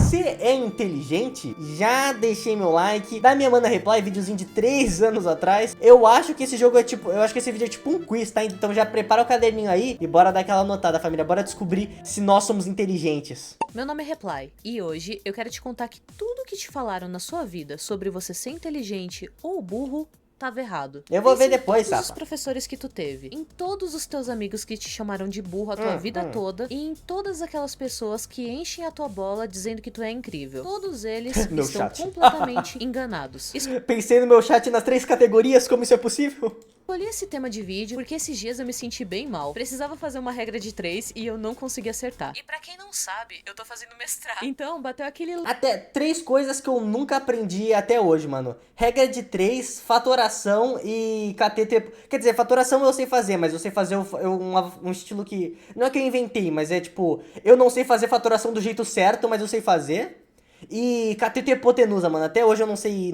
Você é inteligente? Já deixei meu like. Da minha mana Reply, videozinho de 3 anos atrás. Eu acho que esse jogo é tipo... Eu acho que esse vídeo é tipo um quiz, tá? Então já prepara o caderninho aí e bora dar aquela anotada, família. Bora descobrir se nós somos inteligentes. Meu nome é Reply e hoje eu quero te contar que tudo que te falaram na sua vida sobre você ser inteligente ou burro tava errado. Eu vou ver Pense em depois, todos os Sapa. professores que tu teve, em todos os teus amigos que te chamaram de burro a tua vida toda e em todas aquelas pessoas que enchem a tua bola dizendo que tu é incrível. Todos eles Meu estão chat. completamente enganados. Pensei no meu chat nas 3 categorias, como isso é possível? Escolhi esse tema de vídeo porque esses dias eu me senti bem mal. Precisava fazer uma regra de 3 e eu não consegui acertar. E pra quem não sabe, eu tô fazendo mestrado. Então bateu aquele... Até 3 coisas que eu nunca aprendi até hoje, mano. Regra de 3, fatoração e KTT. Quer dizer, fatoração eu sei fazer, mas eu sei fazer um estilo que... Não é que eu inventei, mas é tipo... Eu não sei fazer fatoração do jeito certo, mas eu sei fazer. E KTT hipotenusa, mano. Até hoje eu não sei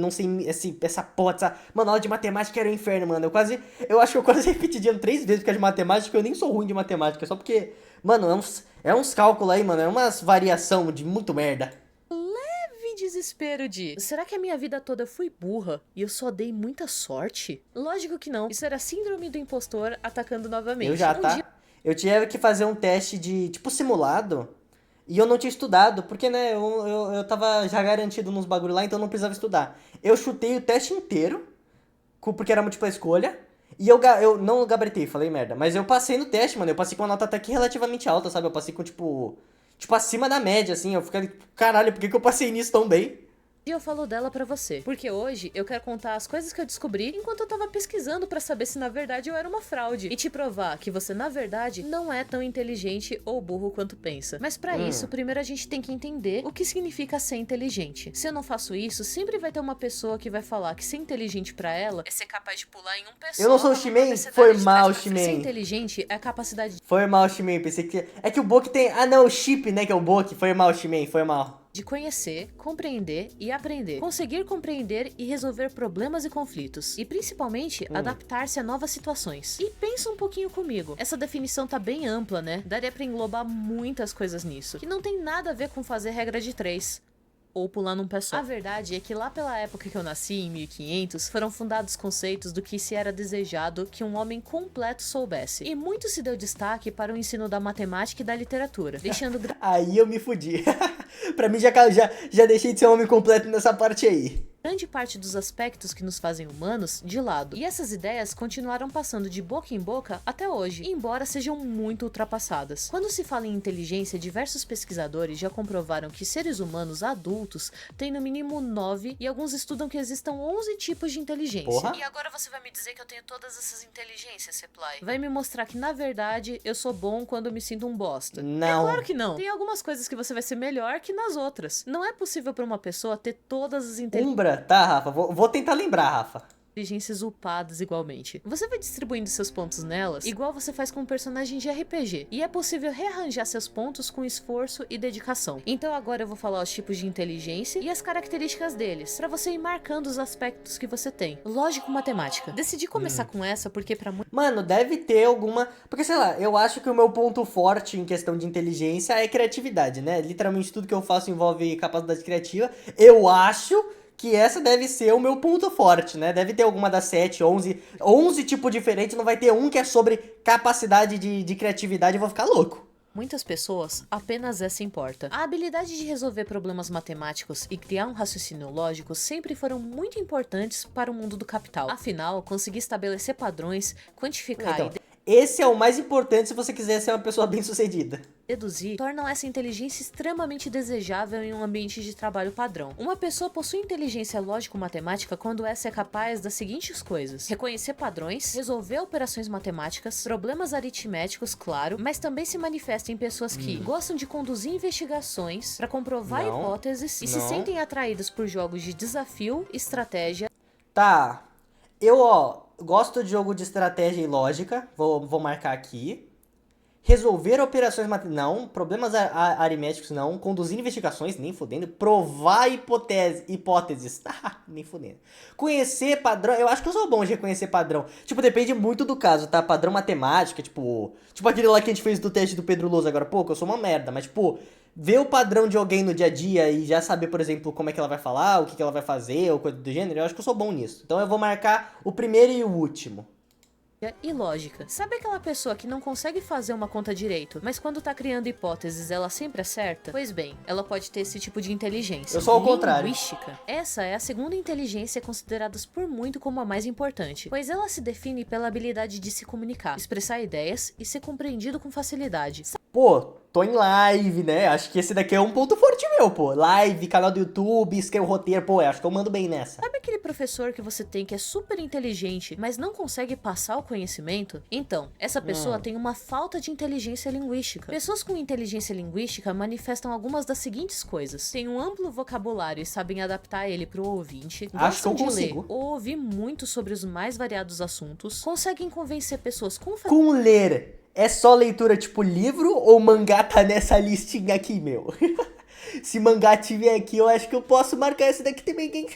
essa porra, essa... Mano, aula de matemática era um inferno, mano. Eu acho que eu quase repeti de ano 3 vezes porque é de matemática, que eu nem sou ruim de matemática. Só porque, mano, é uns cálculos aí, mano. É umas variação de muito merda. leve desespero de... Será que a minha vida toda eu fui burra e eu só dei muita sorte? Lógico que não. Isso era síndrome do impostor atacando novamente. Eu já, tá? Eu tive que fazer um teste de, tipo, simulado. E eu não tinha estudado, porque, né, eu tava já garantido nos bagulho lá, então eu não precisava estudar. Eu chutei o teste inteiro, porque era múltipla escolha, e eu não gabaritei, falei merda. Mas eu passei no teste, mano, eu passei com uma nota até que relativamente alta, sabe? Eu passei com, tipo acima da média, assim. Eu fiquei, caralho, por que eu passei nisso tão bem? E eu falo dela pra você, porque hoje eu quero contar as coisas que eu descobri enquanto eu tava pesquisando pra saber se na verdade eu era uma fraude e te provar que você na verdade não é tão inteligente ou burro quanto pensa. Mas pra isso, primeiro a gente tem que entender o que significa ser inteligente. Se eu não faço isso, sempre vai ter uma pessoa que vai falar que ser inteligente pra ela é ser capaz de pular em um pessoal. Eu não sou o Shimen? Foi mal, Shimen. Ser inteligente é a capacidade Foi mal, Shimen, pensei que... É que o Boki tem... Ah, não, o Chip, né, que é o Boki. Foi mal, Shimen, foi mal. de conhecer, compreender e aprender. Conseguir compreender e resolver problemas e conflitos. E principalmente, adaptar-se a novas situações. E pensa um pouquinho comigo. Essa definição tá bem ampla, né? Daria pra englobar muitas coisas nisso. Que não tem nada a ver com fazer regra de 3. Ou pular num pé só. A verdade é que lá pela época que eu nasci, em 1500, foram fundados conceitos do que se era desejado que um homem completo soubesse. E muito se deu destaque para o ensino da matemática e da literatura, deixando... Aí eu me fudi. Pra mim já deixei de ser um homem completo nessa parte aí. Grande parte dos aspectos que nos fazem humanos de lado. E essas ideias continuaram passando de boca em boca até hoje, embora sejam muito ultrapassadas. Quando se fala em inteligência, diversos pesquisadores já comprovaram que seres humanos adultos têm no mínimo 9 e alguns estudam que existam 11 tipos de inteligência. Porra. E agora você vai me dizer que eu tenho todas essas inteligências, Reply? Vai me mostrar que na verdade eu sou bom quando eu me sinto um bosta? Não. É claro que não. Tem algumas coisas que você vai ser melhor que nas outras. Não é possível para uma pessoa ter todas as inteligências. Tá, Rafa, vou tentar lembrar, Rafa. Inteligências upadas igualmente. Você vai distribuindo seus pontos nelas, igual você faz com um personagem de RPG. E é possível rearranjar seus pontos com esforço e dedicação. Então agora eu vou falar os tipos de inteligência e as características deles, pra você ir marcando os aspectos que você tem. Lógico, matemática. Decidi começar com essa porque pra muito... Mano, deve ter alguma... Porque, sei lá, eu acho que o meu ponto forte em questão de inteligência é criatividade, né? Literalmente tudo que eu faço envolve capacidade criativa. Eu acho que essa deve ser o meu ponto forte, né? Deve ter alguma das 7, 11 tipos diferentes, não vai ter um que é sobre capacidade de criatividade, eu vou ficar louco. Muitas pessoas, apenas essa importa. A habilidade de resolver problemas matemáticos e criar um raciocínio lógico sempre foram muito importantes para o mundo do capital. Afinal, conseguir estabelecer padrões, quantificar Então, esse é o mais importante se você quiser ser uma pessoa bem-sucedida. Deduzir tornam essa inteligência extremamente desejável em um ambiente de trabalho padrão. Uma pessoa possui inteligência lógico-matemática quando essa é capaz das seguintes coisas: reconhecer padrões, resolver operações matemáticas, problemas aritméticos, claro, mas também se manifesta em pessoas que gostam de conduzir investigações para comprovar hipóteses e se sentem atraídas por jogos de desafio, estratégia. Tá, gosto de jogo de estratégia e lógica, vou marcar aqui. Resolver operações não, problemas aritméticos não, conduzir investigações, nem fudendo, provar hipóteses, tá, nem fudendo. Conhecer padrão, eu acho que eu sou bom de reconhecer padrão, tipo, depende muito do caso, tá, padrão matemática, tipo aquele lá que a gente fez do teste do Pedro Lousa agora há pouco, eu sou uma merda, mas tipo, ver o padrão de alguém no dia a dia e já saber, por exemplo, como é que ela vai falar, o que ela vai fazer, ou coisa do gênero, eu acho que eu sou bom nisso. Então eu vou marcar o primeiro e o último. E lógica. Sabe aquela pessoa que não consegue fazer uma conta direito, mas quando tá criando hipóteses ela sempre acerta? Pois bem, ela pode ter esse tipo de inteligência. Eu sou ao contrário. Linguística. Essa é a segunda inteligência considerada por muito como a mais importante, pois ela se define pela habilidade de se comunicar, expressar ideias e ser compreendido com facilidade. Pô, tô em live, né? Acho que esse daqui é um ponto forte meu, pô. Live, canal do YouTube, escrevo roteiro, pô, acho que eu mando bem nessa. Sabe aquele professor que você tem que é super inteligente, mas não consegue passar o conhecimento? Então, essa pessoa tem uma falta de inteligência linguística. Pessoas com inteligência linguística manifestam algumas das seguintes coisas: têm um amplo vocabulário e sabem adaptar ele pro ouvinte, Acho que eu gostam de consigo. ler ou ouvir muito sobre os mais variados assuntos, conseguem convencer pessoas com Com ler, é só leitura tipo livro ou mangá tá nessa listinha aqui, meu? Se mangá tiver aqui, eu acho que eu posso marcar esse daqui também, hein?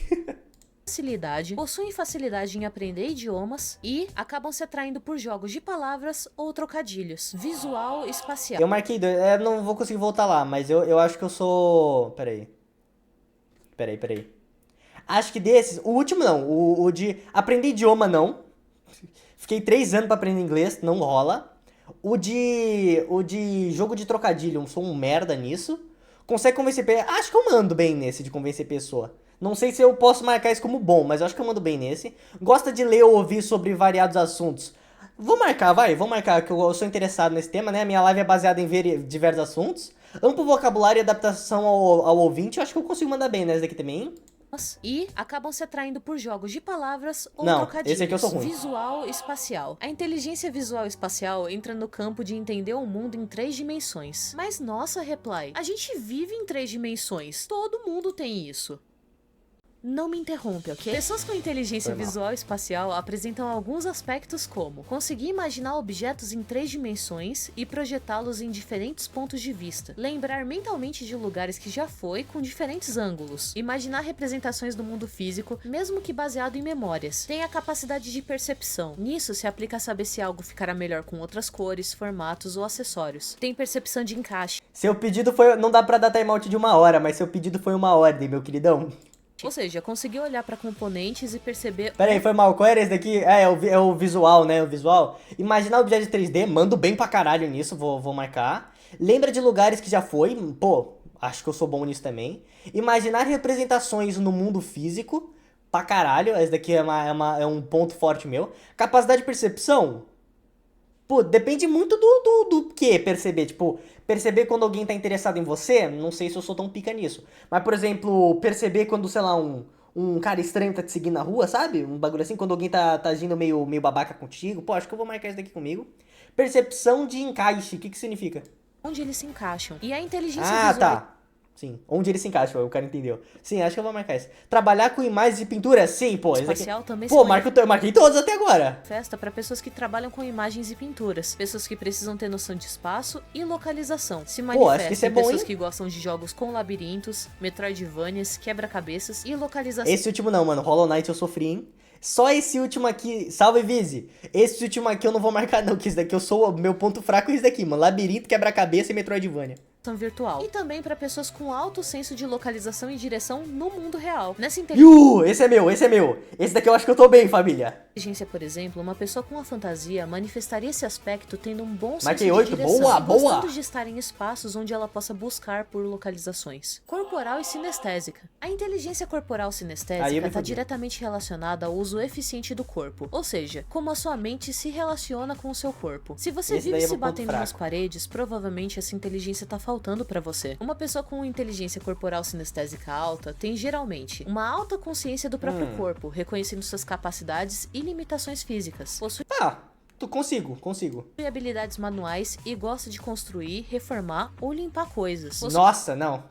facilidade, possuem facilidade em aprender idiomas e acabam se atraindo por jogos de palavras ou trocadilhos. Visual espacial. Eu marquei dois, não vou conseguir voltar lá, mas eu acho que eu sou... Peraí. Acho que desses, o último não, o de aprender idioma não. Fiquei 3 anos pra aprender inglês, não rola. O de jogo de trocadilho, eu sou um merda nisso. Consegue convencer pessoa. Acho que eu mando bem nesse de convencer pessoa. Não sei se eu posso marcar isso como bom, mas eu acho que eu mando bem nesse. Gosta de ler ou ouvir sobre variados assuntos. Vou marcar, vou marcar, que eu sou interessado nesse tema, né? A minha live é baseada em ver diversos assuntos. Amplo vocabulário e adaptação ao ouvinte, eu acho que eu consigo mandar bem nesse daqui também, hein? E acabam se atraindo por jogos de palavras ou Não, trocadilhos. esse aqui eu sou ruim. Visual espacial. A inteligência visual espacial entra no campo de entender o mundo em 3 dimensões. Mas nossa, Reply, a gente vive em 3 dimensões. Todo mundo tem isso. Não me interrompe, ok? Pessoas com inteligência visual espacial apresentam alguns aspectos como conseguir imaginar objetos em 3 dimensões e projetá-los em diferentes pontos de vista, lembrar mentalmente de lugares que já foi com diferentes ângulos, imaginar representações do mundo físico, mesmo que baseado em memórias, tem a capacidade de percepção. Nisso se aplica a saber se algo ficará melhor com outras cores, formatos ou acessórios. Tem percepção de encaixe. Seu pedido foi... Não dá pra dar timeout de 1 hora, mas seu pedido foi uma ordem, meu queridão. Ou seja, conseguir olhar para componentes e perceber... Pera aí, foi mal. Qual era esse daqui? É o visual, né? O visual. Imaginar objetos de 3D, mando bem pra caralho nisso, vou marcar. Lembra de lugares que já foi, pô, acho que eu sou bom nisso também. Imaginar representações no mundo físico, pra caralho, esse daqui é um ponto forte meu. Capacidade de percepção, pô, depende muito do que perceber, tipo... Perceber quando alguém tá interessado em você, não sei se eu sou tão pica nisso. Mas, por exemplo, perceber quando, sei lá, um cara estranho tá te seguindo na rua, sabe? Um bagulho assim, quando alguém tá agindo meio babaca contigo. Pô, acho que eu vou marcar isso daqui comigo. Percepção de encaixe, o que significa? Onde eles se encaixam. E a inteligência Ah, visual... tá. Sim, onde ele se encaixa, o cara entendeu. Sim, acho que eu vou marcar isso. Trabalhar com imagens e pintura? Sim, pô. espacial também Pô, eu marquei todos até agora. Festa para pessoas que trabalham com imagens e pinturas, pessoas que precisam ter noção de espaço e localização. Se Pô, acho que isso manifesta é em bom, pessoas hein? que gostam de jogos com labirintos, metroidvanias, quebra-cabeças e localização. Esse último não, mano. Hollow Knight eu sofri, hein? Só esse último aqui, salve Vise. Esse último aqui eu não vou marcar não, que esse daqui eu sou, meu ponto fraco é esse daqui, mano. Labirinto, quebra-cabeça e Metroidvania. Virtual. E também para pessoas com alto senso de localização e direção no mundo real. Nessa Esse é meu. Esse daqui eu acho que eu tô bem, família. inteligência, por exemplo, uma pessoa com a fantasia manifestaria esse aspecto tendo um bom senso Marquei de 8, direção boa, e boa. gostando de estar em espaços onde ela possa buscar por localizações. Corporal e sinestésica. A inteligência corporal Aí eu sinestésica me está fudi. diretamente relacionada ao uso eficiente do corpo, ou seja, como a sua mente se relaciona com o seu corpo. Se você Esse vive daí é se meu ponto batendo nas fraco. paredes, provavelmente essa inteligência está faltando para você. Uma pessoa com inteligência corporal sinestésica alta tem geralmente uma alta consciência do próprio corpo, reconhecendo suas capacidades e limitações físicas. Possui Ah, consigo. habilidades manuais e gosta de construir, reformar ou limpar coisas. Possui Nossa, não.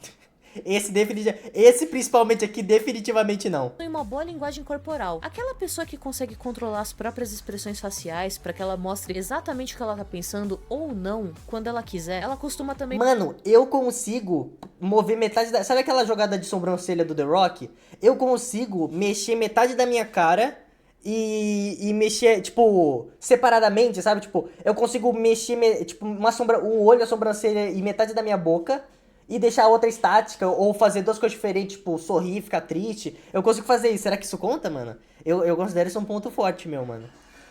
Esse principalmente aqui, definitivamente não. uma boa linguagem corporal. Aquela pessoa que consegue controlar as próprias expressões faciais para que ela mostre exatamente o que ela tá pensando ou não, quando ela quiser. Ela costuma também... Mano, eu consigo mover metade da... Sabe aquela jogada de sobrancelha do The Rock? Eu consigo mexer metade da minha cara e mexer, tipo, separadamente, sabe? Tipo, eu consigo mexer, tipo, o olho, a sobrancelha e metade da minha boca e deixar a outra estática, ou fazer duas coisas diferentes, tipo, sorrir, ficar triste. Eu consigo fazer isso. Será que isso conta, mano? Eu considero isso um ponto forte meu, mano.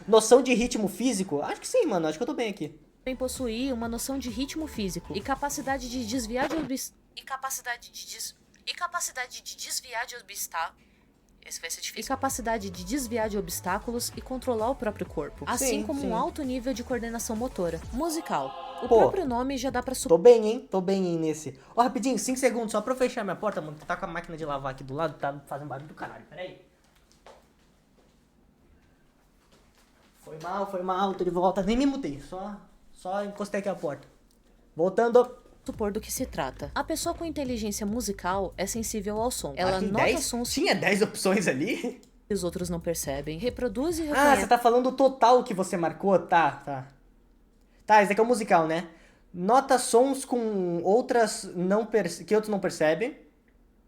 Noção de ritmo físico? Acho que sim, mano. Acho que eu tô bem aqui. Também possuir uma noção de ritmo físico e capacidade de desviar de obstáculos. Esse vai ser difícil. E capacidade de desviar de obstáculos e controlar o próprio corpo. Assim como um alto nível de coordenação motora. Musical. O próprio nome já dá pra Tô bem, hein? Tô bem, hein, nesse. Ó, rapidinho, 5 segundos, só pra eu fechar minha porta, mano. Tá com a máquina de lavar aqui do lado, tá fazendo barulho do caralho. Pera aí. Foi mal, tô de volta. Nem me mutei, só encostei aqui a porta. Voltando. supor do que se trata. A pessoa com inteligência musical é sensível ao som. Ela tem nota 10? sons Tinha 10 opções ali? que os outros não percebem, reproduz e Ah, reconhece. você tá falando o total que você marcou? Tá. Tá, esse aqui é o musical, né? Nota sons com outras que outros não percebem.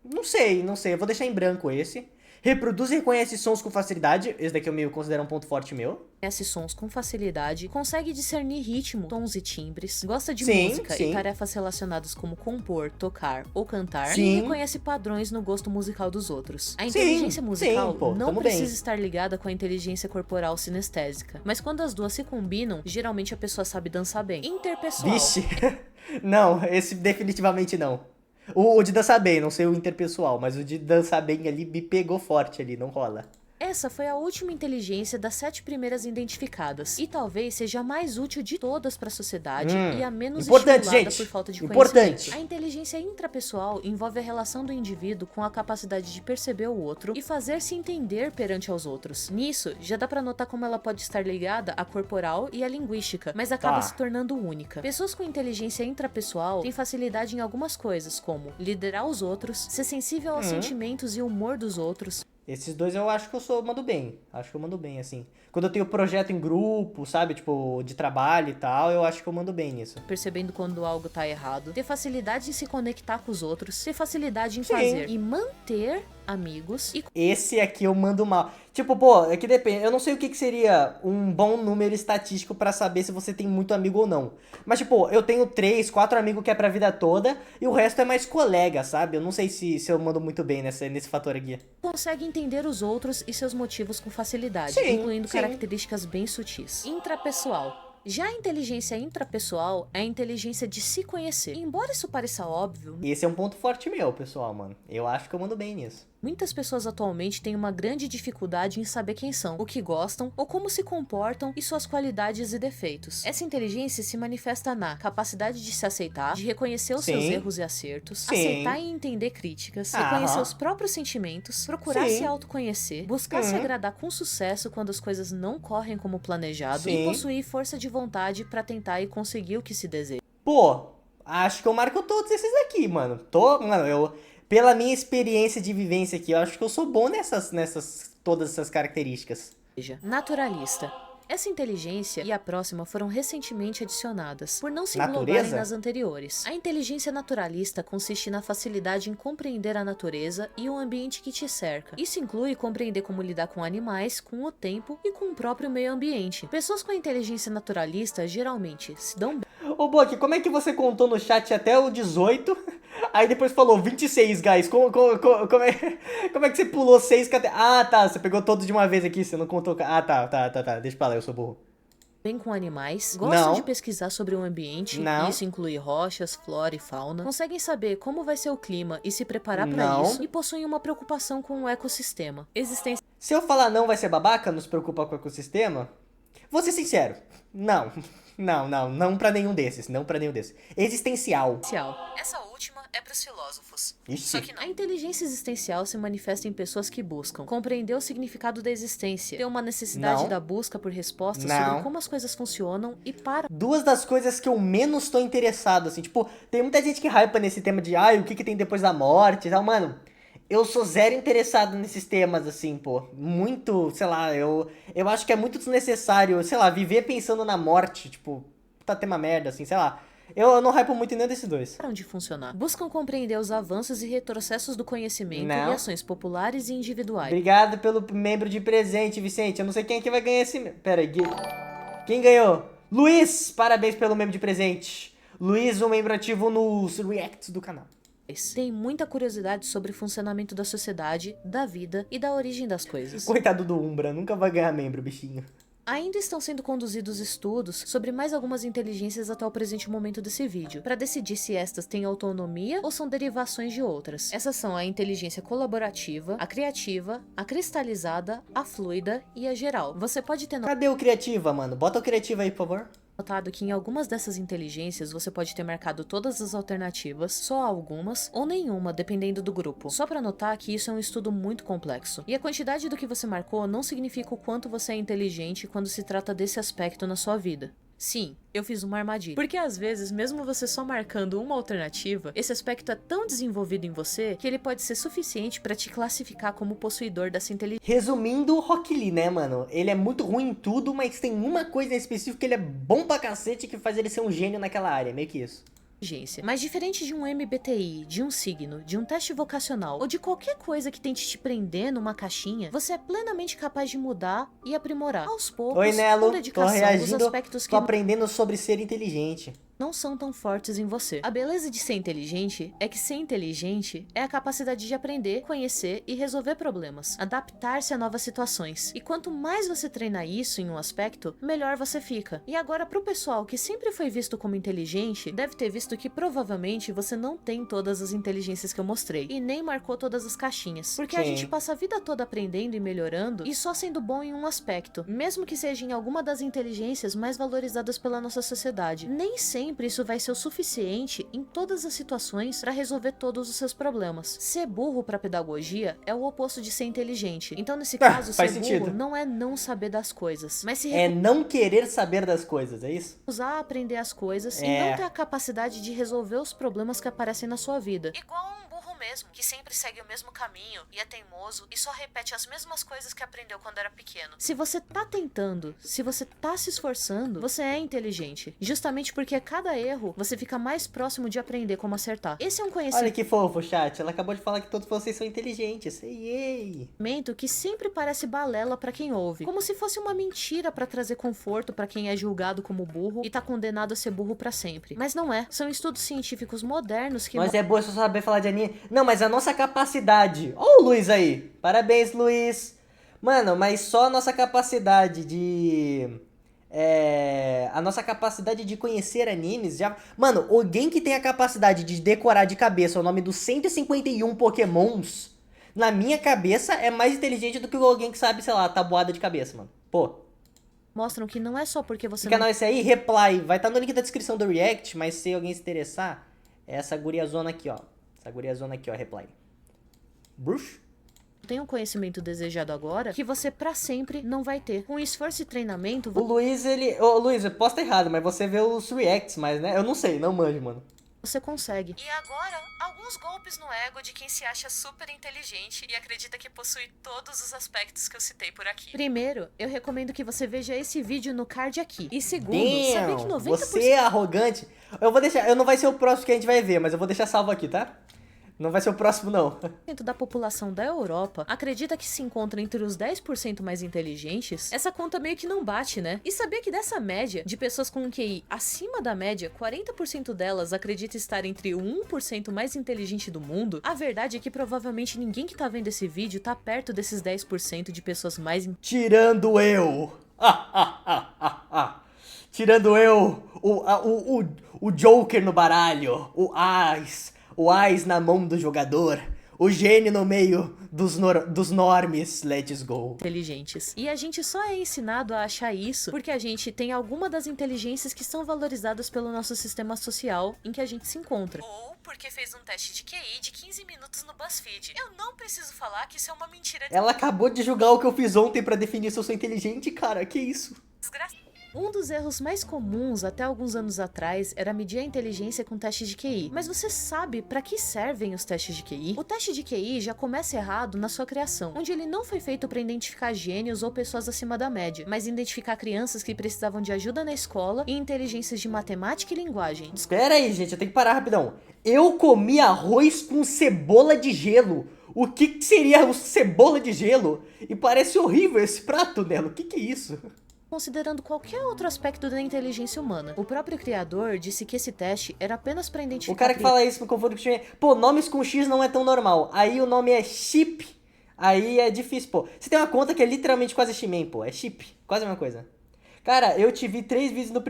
Não sei. Eu vou deixar em branco esse. Reproduz e reconhece sons com facilidade. Esse daqui eu meio considero um ponto forte meu. Conhece sons com facilidade, consegue discernir ritmo, tons e timbres, gosta de Sim, música sim. e tarefas relacionadas como compor, tocar ou cantar, Sim. e reconhece padrões no gosto musical dos outros. A inteligência musical pô, não tamo precisa bem. estar ligada com a inteligência corporal sinestésica, mas quando as duas se combinam, geralmente a pessoa sabe dançar bem. Interpessoal. Vixe. Não, esse definitivamente não. O de dançar bem, não sei o interpessoal, mas o de dançar bem ali me pegou forte ali, não rola. Essa foi a última inteligência das 7 primeiras identificadas, e talvez seja a mais útil de todas para a sociedade e a menos Importante, estimulada gente. por falta de Importante. conhecimento. A inteligência intrapessoal envolve a relação do indivíduo com a capacidade de perceber o outro e fazer-se entender perante aos outros. Nisso, já dá para notar como ela pode estar ligada à corporal e à linguística, mas acaba se tornando única. Pessoas com inteligência intrapessoal têm facilidade em algumas coisas, como liderar os outros, ser sensível aos sentimentos e humor dos outros. Esses dois eu acho que mando bem. Acho que eu mando bem, assim. Quando eu tenho projeto em grupo, sabe? Tipo, de trabalho e tal, eu acho que eu mando bem nisso. Percebendo quando algo tá errado, ter facilidade em se conectar com os outros, ter facilidade em fazer e manter amigos e Esse aqui eu mando mal. Tipo, pô, é que depende. Eu não sei o que seria um bom número estatístico pra saber se você tem muito amigo ou não. Mas, tipo, eu tenho 3, 4 amigos que é pra vida toda e o resto é mais colega, sabe? Eu não sei se eu mando muito bem nesse fator aqui. consegue entender os outros e seus motivos com facilidade, Sim, incluindo sim. características bem sutis. Intrapessoal. Já a inteligência intrapessoal é a inteligência de se conhecer. Embora isso pareça óbvio, E esse é um ponto forte meu, pessoal, mano. Eu acho que eu mando bem nisso. muitas pessoas atualmente têm uma grande dificuldade em saber quem são, o que gostam ou como se comportam e suas qualidades e defeitos. Essa inteligência se manifesta na capacidade de se aceitar, de reconhecer os seus Sim. erros e acertos, Sim. aceitar e entender críticas, Aham. reconhecer os próprios sentimentos, procurar Sim. se autoconhecer, buscar se agradar com sucesso quando as coisas não correm como planejado Sim. e possuir força de vontade para tentar e conseguir o que se deseja. Pô, acho que eu marco todos esses aqui, mano. Pela minha experiência de vivência aqui, eu acho que eu sou bom todas essas características. Naturalista. Essa inteligência e a próxima foram recentemente adicionadas, por não se Natureza? englobarem nas anteriores. A inteligência naturalista consiste na facilidade em compreender a natureza e o ambiente que te cerca. Isso inclui compreender como lidar com animais, com o tempo e com o próprio meio ambiente. Pessoas com a inteligência naturalista geralmente se dão bem. Ô, Boki, como é que você contou no chat até o 18? Aí depois falou 26, guys. Como é que você pulou 6 categorias? Ah, tá. Você pegou todos de uma vez aqui, você não contou. Ah, tá. Deixa pra lá, eu sou burro. Bem com animais, gostam Não. de pesquisar sobre o ambiente, Não. isso inclui rochas, flora e fauna, conseguem saber como vai ser o clima e se preparar para Não. isso, e possuem uma preocupação com o ecossistema. Existência Se eu falar não vai ser babaca, não se preocupa com o ecossistema, vou ser sincero. Não pra nenhum desses. Existencial. Essa última é para os filósofos. Ixi. Só que não. A inteligência existencial se manifesta em pessoas que buscam compreender o significado da existência, ter uma necessidade Não. da busca por respostas Não. sobre como as coisas funcionam e para Duas das coisas que eu menos tô interessado, assim, tipo, tem muita gente que hypa nesse tema de, o que tem depois da morte e tal, mano, eu sou zero interessado nesses temas, assim, pô, muito, sei lá, eu acho que é muito desnecessário, sei lá, viver pensando na morte, tipo, tá tema merda, assim, sei lá, eu não hypo muito em nenhum desses dois. param de funcionar. Buscam compreender os avanços e retrocessos do conhecimento Não. e ações populares e individuais. Obrigado pelo membro de presente, Vicente, eu não sei quem é que vai ganhar esse... Pera aí, quem ganhou? Luiz, parabéns pelo membro de presente. Luiz, um membro ativo nos reacts do canal. Tem muita curiosidade sobre o funcionamento da sociedade, da vida e da origem das coisas. Coitado do Umbra, nunca vai ganhar membro, bichinho. Ainda estão sendo conduzidos estudos sobre mais algumas inteligências até o presente momento desse vídeo, para decidir se estas têm autonomia ou são derivações de outras. Essas são a inteligência colaborativa, a criativa, a cristalizada, a fluida e a geral. Você pode ter Cadê o criativa, mano? Bota o criativa aí, por favor. notado que em algumas dessas inteligências você pode ter marcado todas as alternativas, só algumas, ou nenhuma, dependendo do grupo. Só pra notar que isso é um estudo muito complexo. E a quantidade do que você marcou não significa o quanto você é inteligente quando se trata desse aspecto na sua vida. Sim, eu fiz uma armadilha. Porque às vezes, mesmo você só marcando uma alternativa, esse aspecto é tão desenvolvido em você que ele pode ser suficiente pra te classificar como possuidor dessa inteligência. Resumindo, o Rock Lee, né, mano? Ele é muito ruim em tudo, mas tem uma coisa em específico que ele é bom pra cacete que faz ele ser um gênio naquela área, meio que isso. Mas diferente de um MBTI, de um signo, de um teste vocacional ou de qualquer coisa que tente te prender numa caixinha, você é plenamente capaz de mudar e aprimorar aos poucos, Oi, Nelo, com dedicação, tô reagindo, os aspectos que tô aprendendo sobre ser inteligente. não são tão fortes em você. A beleza de ser inteligente é que ser inteligente é a capacidade de aprender, conhecer e resolver problemas, adaptar-se a novas situações. E quanto mais você treina isso em um aspecto, melhor você fica. E agora pro pessoal que sempre foi visto como inteligente, deve ter visto que provavelmente você não tem todas as inteligências que eu mostrei, e nem marcou todas as caixinhas. Porque a Sim. gente passa a vida toda aprendendo e melhorando, e só sendo bom em um aspecto, mesmo que seja em alguma das inteligências mais valorizadas pela nossa sociedade. Nem sempre isso vai ser o suficiente em todas as situações para resolver todos os seus problemas. Ser burro para pedagogia é o oposto de ser inteligente. Então, nesse caso, ser faz burro sentido. não é não saber das coisas, mas se É não querer saber das coisas, é isso? recusar a aprender as coisas e É. não ter a capacidade de resolver os problemas que aparecem na sua vida. Igual um burro mesmo, que sempre segue o mesmo caminho e é teimoso e só repete as mesmas coisas que aprendeu quando era pequeno. Se você tá tentando, se você tá se esforçando, você é inteligente. Justamente porque a cada erro, você fica mais próximo de aprender como acertar. Esse é um Olha conhecimento que fofo, chat. Ela acabou de falar que todos vocês são inteligentes. Ei. que sempre parece balela pra quem ouve, como se fosse uma mentira pra trazer conforto pra quem é julgado como burro e tá condenado a ser burro pra sempre. Mas não é. São estudos científicos modernos que Nós é boa só saber falar de anime. Não, mas a nossa capacidade. Ó o Luiz aí. Parabéns, Luiz. Mano, mas só a nossa capacidade de... a nossa capacidade de conhecer animes já... Mano, alguém que tem a capacidade de decorar de cabeça o nome dos 151 pokémons, na minha cabeça, é mais inteligente do que alguém que sabe, sei lá, tabuada de cabeça, mano. Pô. mostram que não é só porque você Que canal é esse aí? Reply. Vai estar no link da descrição do React, mas se alguém se interessar, é essa guriazona aqui, ó. Essa guriazona aqui, ó, Reply. Bruxo? tem um conhecimento desejado agora que você pra sempre não vai ter. Com esforço e treinamento, O Luiz, ele... Ô, Luiz, eu posso estar errado, mas você vê os Reacts, mas, né? Eu não sei, não manjo, mano. você consegue. E agora, alguns golpes no ego de quem se acha super inteligente e acredita que possui todos os aspectos que eu citei por aqui. Primeiro, eu recomendo que você veja esse vídeo no card aqui. E segundo, saber que 90% você é arrogante. Eu vou deixar... Eu não vai ser o próximo que a gente vai ver, mas eu vou deixar salvo aqui, tá? Não vai ser o próximo, não. da população da Europa acredita que se encontra entre os 10% mais inteligentes, essa conta meio que não bate, né? E sabia que dessa média de pessoas com um QI acima da média, 40% delas acredita estar entre o 1% mais inteligente do mundo? A verdade é que provavelmente ninguém que tá vendo esse vídeo tá perto desses 10% de pessoas mais Tirando eu. Tirando eu. O Joker no baralho. O Ás na mão do jogador. O gênio no meio dos normes. Let's go. inteligentes. E a gente só é ensinado a achar isso porque a gente tem alguma das inteligências que são valorizadas pelo nosso sistema social em que a gente se encontra. Ou porque fez um teste de QI de 15 minutos no BuzzFeed. Eu não preciso falar que isso é uma mentira Ela acabou de julgar o que eu fiz ontem pra definir se eu sou inteligente, cara. Que isso? desgraçada. Um dos erros mais comuns até alguns anos atrás era medir a inteligência com testes de QI. Mas você sabe pra que servem os testes de QI? O teste de QI já começa errado na sua criação, onde ele não foi feito pra identificar gênios ou pessoas acima da média, mas identificar crianças que precisavam de ajuda na escola e inteligências de matemática e linguagem. Espera aí, gente. Eu tenho que parar rapidão. Eu comi arroz com cebola de gelo. O que seria o cebola de gelo? E parece horrível esse prato, Nelo. O que é isso? considerando qualquer outro aspecto da inteligência humana. O próprio criador disse que esse teste era apenas para identificar... O cara que fala isso me confunde com X-Men. Pô, nomes com X não é tão normal. Aí o nome é Chip, aí é difícil, pô. Você tem uma conta que é literalmente quase X-Men, pô. É Chip, quase a mesma coisa. Cara, eu te vi 3 vídeos no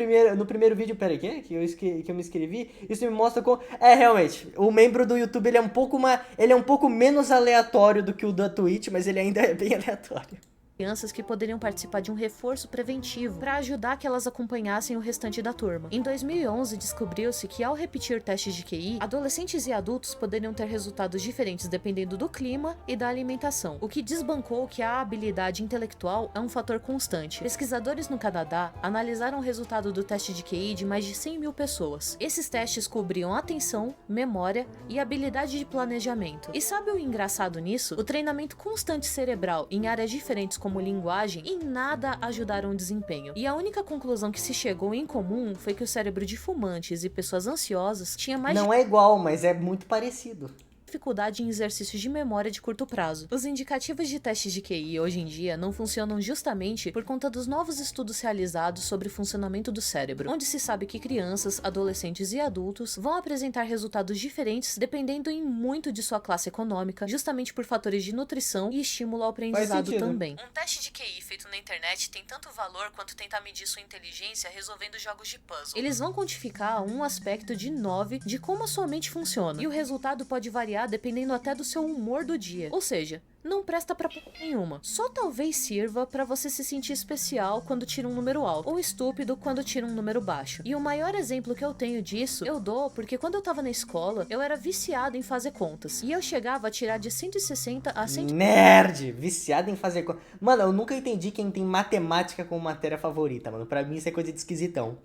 primeiro vídeo, peraí, que eu me inscrevi. Isso me mostra como... realmente, o membro do YouTube, ele é um pouco menos aleatório do que o da Twitch, mas ele ainda é bem aleatório. Crianças que poderiam participar de um reforço preventivo para ajudar que elas acompanhassem o restante da turma. Em 2011, descobriu-se que ao repetir testes de QI, adolescentes e adultos poderiam ter resultados diferentes dependendo do clima e da alimentação, o que desbancou que a habilidade intelectual é um fator constante. Pesquisadores no Canadá analisaram o resultado do teste de QI de mais de 100 mil pessoas. Esses testes cobriam atenção, memória e habilidade de planejamento. E sabe o engraçado nisso? O treinamento constante cerebral em áreas diferentes como linguagem em nada ajudaram o desempenho. E a única conclusão que se chegou em comum foi que o cérebro de fumantes e pessoas ansiosas tinha mais... Não é igual, mas é muito parecido. Dificuldade em exercícios de memória de curto prazo. Os indicativos de testes de QI hoje em dia não funcionam justamente por conta dos novos estudos realizados sobre o funcionamento do cérebro, onde se sabe que crianças, adolescentes e adultos vão apresentar resultados diferentes dependendo em muito de sua classe econômica, justamente por fatores de nutrição e estímulo ao aprendizado também. Um teste de QI feito na internet tem tanto valor quanto tentar medir sua inteligência resolvendo jogos de puzzle. Eles vão quantificar um aspecto de 9 de como a sua mente funciona, e o resultado pode variar dependendo até do seu humor do dia. Ou seja, não presta pra porra nenhuma. Só talvez sirva pra você se sentir especial quando tira um número alto, ou estúpido quando tira um número baixo. E o maior exemplo que eu tenho disso, eu dou porque quando eu tava na escola, eu era viciado em fazer contas. E eu chegava a tirar de 160 a 100... Nerd! Viciado em fazer contas. Mano, eu nunca entendi quem tem matemática como matéria favorita, mano. Pra mim isso é coisa de esquisitão.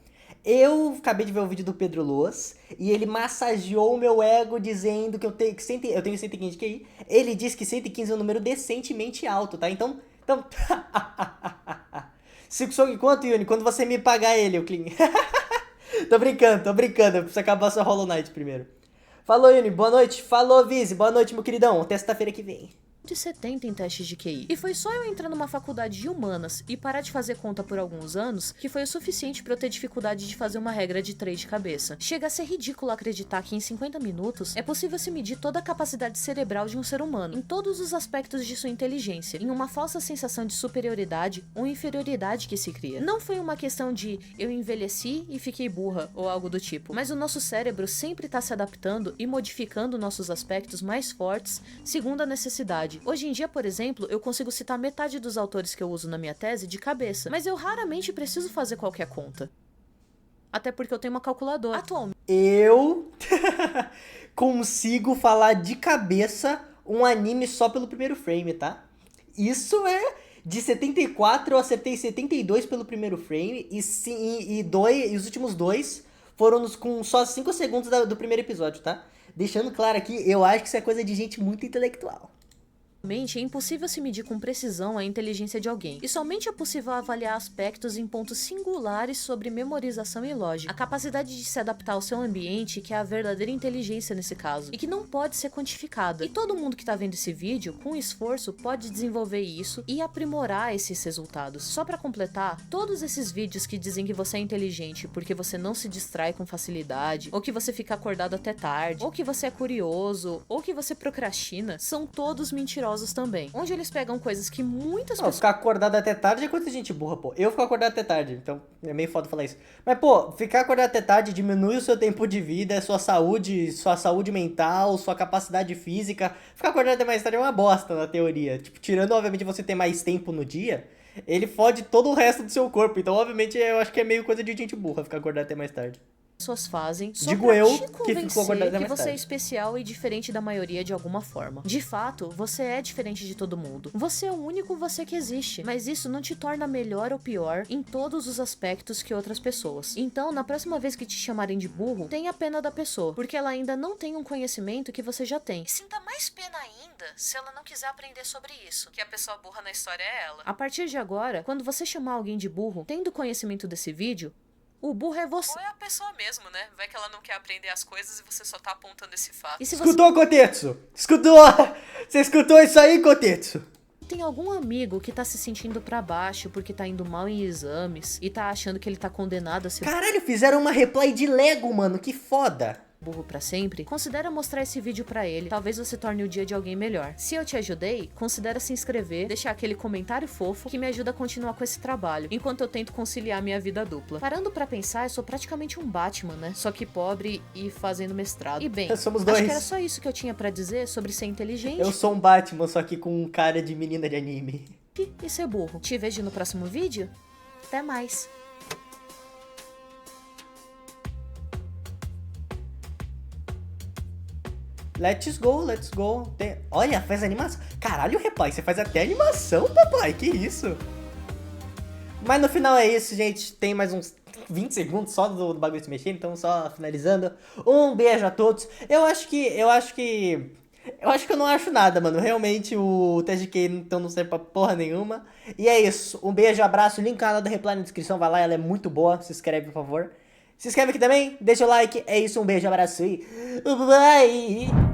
Eu acabei de ver o vídeo do Pedro Loas e ele massageou o meu ego dizendo que eu tenho 115 de QI. Ele disse que 115 é um número decentemente alto, tá? Então... Silksong, quanto, Yuni? Quando você me pagar ele, eu clean. Tô brincando. Eu preciso acabar sua Hollow Knight primeiro. Falou, Yuni. Boa noite. Falou, Vise. Boa noite, meu queridão. Até sexta-feira que vem. De 70 em testes de QI. E foi só eu entrar numa faculdade de humanas e parar de fazer conta por alguns anos que foi o suficiente pra eu ter dificuldade de fazer uma regra de 3 de cabeça. Chega a ser ridículo acreditar que em 50 minutos é possível se medir toda a capacidade cerebral de um ser humano, em todos os aspectos de sua inteligência, em uma falsa sensação de superioridade ou inferioridade que se cria. Não foi uma questão de eu envelheci e fiquei burra ou algo do tipo, mas o nosso cérebro sempre tá se adaptando e modificando nossos aspectos mais fortes segundo a necessidade. Hoje em dia, por exemplo, eu consigo citar metade dos autores que eu uso na minha tese de cabeça, mas eu raramente preciso fazer qualquer conta. Até porque eu tenho uma calculadora. Atualmente, eu consigo falar de cabeça um anime só pelo primeiro frame, tá? Isso é... De 74 eu acertei 72 pelo primeiro frame e os últimos 2 foram com só 5 segundos do primeiro episódio, tá? Deixando claro aqui, eu acho que isso é coisa de gente muito intelectual. é impossível se medir com precisão a inteligência de alguém, e somente é possível avaliar aspectos em pontos singulares sobre memorização e lógica, a capacidade de se adaptar ao seu ambiente, que é a verdadeira inteligência nesse caso, e que não pode ser quantificada. E todo mundo que tá vendo esse vídeo, com esforço, pode desenvolver isso e aprimorar esses resultados. Só pra completar, todos esses vídeos que dizem que você é inteligente porque você não se distrai com facilidade, ou que você fica acordado até tarde, ou que você é curioso, ou que você procrastina, são todos mentirosos também, onde eles pegam coisas que muitas pessoas... Ficar acordado até tarde é coisa de gente burra, pô. Eu fico acordado até tarde, então é meio foda falar isso. Mas, pô, ficar acordado até tarde diminui o seu tempo de vida, sua saúde mental, sua capacidade física. Ficar acordado até mais tarde é uma bosta, na teoria. Tipo, tirando, obviamente, você ter mais tempo no dia, ele fode todo o resto do seu corpo. Então, obviamente, eu acho que é meio coisa de gente burra ficar acordado até mais tarde. Pessoas fazem só Digo pra eu te que ficou acordado convencer até que mais você é tarde. especial e diferente da maioria de alguma forma. De fato, você é diferente de todo mundo. Você é o único você que existe, mas isso não te torna melhor ou pior em todos os aspectos que outras pessoas. Então, na próxima vez que te chamarem de burro, tenha pena da pessoa, porque ela ainda não tem um conhecimento que você já tem. E sinta mais pena ainda se ela não quiser aprender sobre isso, que a pessoa burra na história é ela. A partir de agora, quando você chamar alguém de burro, tendo conhecimento desse vídeo, o burro é você. Ou é a pessoa mesmo, né? Vai que ela não quer aprender as coisas e você só tá apontando esse fato. E se você... Escutou, Kotetsu? Escutou? Você escutou isso aí, Kotetsu? Tem algum amigo que tá se sentindo pra baixo porque tá indo mal em exames e tá achando que ele tá condenado a ser Caralho, fizeram uma reply de Lego, mano, que foda. burro pra sempre, considera mostrar esse vídeo pra ele, talvez você torne o dia de alguém melhor. Se eu te ajudei, considera se inscrever, deixar aquele comentário fofo que me ajuda a continuar com esse trabalho, enquanto eu tento conciliar minha vida dupla. Parando pra pensar, eu sou praticamente um Batman, né? Só que pobre e fazendo mestrado. E bem, Somos dois. acho que era só isso que eu tinha pra dizer sobre ser inteligente Eu sou um Batman, só que com um cara de menina de anime. e ser burro. Te vejo no próximo vídeo? Até mais! Let's go, let's go. Olha, faz animação. Caralho, reply, você faz até animação, papai. Que isso? Mas no final é isso, gente. Tem mais uns 20 segundos só do bagulho se mexer, então só finalizando. Um beijo a todos. Eu acho que eu não acho nada, mano. Realmente o TGK então não serve pra porra nenhuma. E é isso. Um beijo, abraço. Link no canal da Reply na descrição. Vai lá, ela é muito boa. Se inscreve, por favor. Se inscreve aqui também. Deixa o like. É isso, um beijo, abraço e bye.